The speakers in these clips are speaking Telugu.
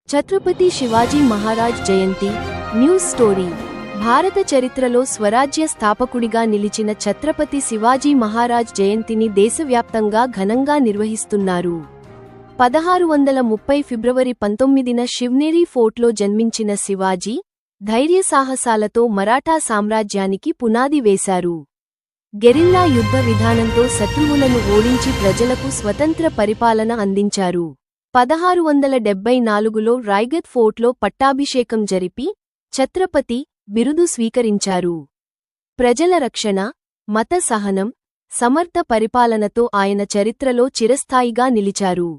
ఛత్రపతి శివాజీ మహారాజ్ జయంతి న్యూస్ స్టోరీ. భారత చరిత్రలో స్వరాజ్య స్థాపకుడిగా నిలిచిన ఛత్రపతి శివాజీ మహారాజ్ జయంతిని దేశవ్యాప్తంగా ఘనంగా నిర్వహిస్తున్నారు. 1630 ఫిబ్రవరి 19న శివ్నేరి ఫోర్ట్లో జన్మించిన శివాజీ ధైర్యసాహసాలతో మరాఠా సామ్రాజ్యానికి పునాది వేశారు. గెరిల్లా యుద్ధ విధానంతో శత్రువులను ఓడించి ప్రజలకు స్వతంత్ర పరిపాలన అందించారు. 1674లో రాయ్గఢ్ ఫోర్ట్లో పట్టాభిషేకం జరిపి ఛత్రపతి బిరుదు స్వీకరించారు. ప్రజల రక్షణ, మత సహనం, సమర్థ పరిపాలనతో ఆయన చరిత్రలో చిరస్థాయిగా నిలిచారు.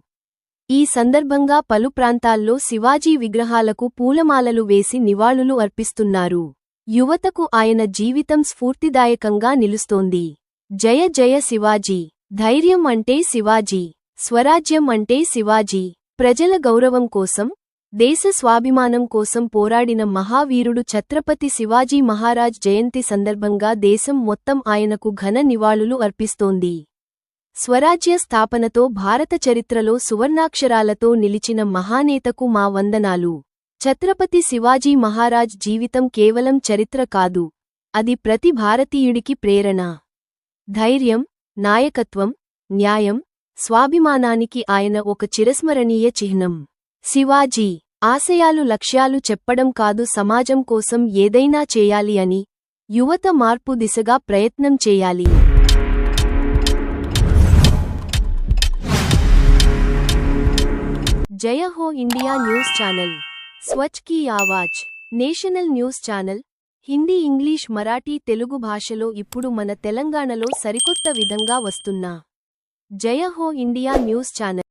ఈ సందర్భంగా పలు ప్రాంతాల్లో శివాజీ విగ్రహాలకు పూలమాలలు వేసి నివాళులు అర్పిస్తున్నారు. యువతకు ఆయన జీవితం స్ఫూర్తిదాయకంగా నిలుస్తోంది. జయ జయ శివాజీ. ధైర్యం అంటే శివాజీ. స్వరాజ్యం అంటే శివాజీ. ప్రజల గౌరవం కోసం, దేశ స్వాభిమానం కోసం పోరాడిన మహావీరుడు ఛత్రపతి శివాజీ మహారాజ్ జయంతి సందర్భంగా దేశం మొత్తం ఆయనకు ఘన నివాళులు అర్పిస్తోంది. స్వరాజ్య స్థాపనతో భారత చరిత్రలో సువర్ణాక్షరాలతో నిలిచిన మహానేతకు మా వందనాలు. ఛత్రపతి శివాజీ మహారాజ్ జీవితం కేవలం చరిత్ర కాదు, అది ప్రతి భారతీయుడికి ప్రేరణ. ధైర్యం, నాయకత్వం, న్యాయం, స్వాభిమానానికి ఆయన ఒక చిరస్మరణీయ చిహ్నం. శివాజీ ఆశయాలు లక్ష్యాలు చెప్పడం కాదు, సమాజం కోసం ఏదైనా చేయాలి అని, యువత మార్పు దిశగా ప్రయత్నం చేయాలి. Jai Ho India news channel. Swachh ki Awaz. National news channel. Hindi, English, Marathi, Telugu భాషలో ఇప్పుడు మన తెలంగాణలో సరికొత్త విధంగా వస్తున్న జయ హో ఇండియా న్యూస్ ఛానల్.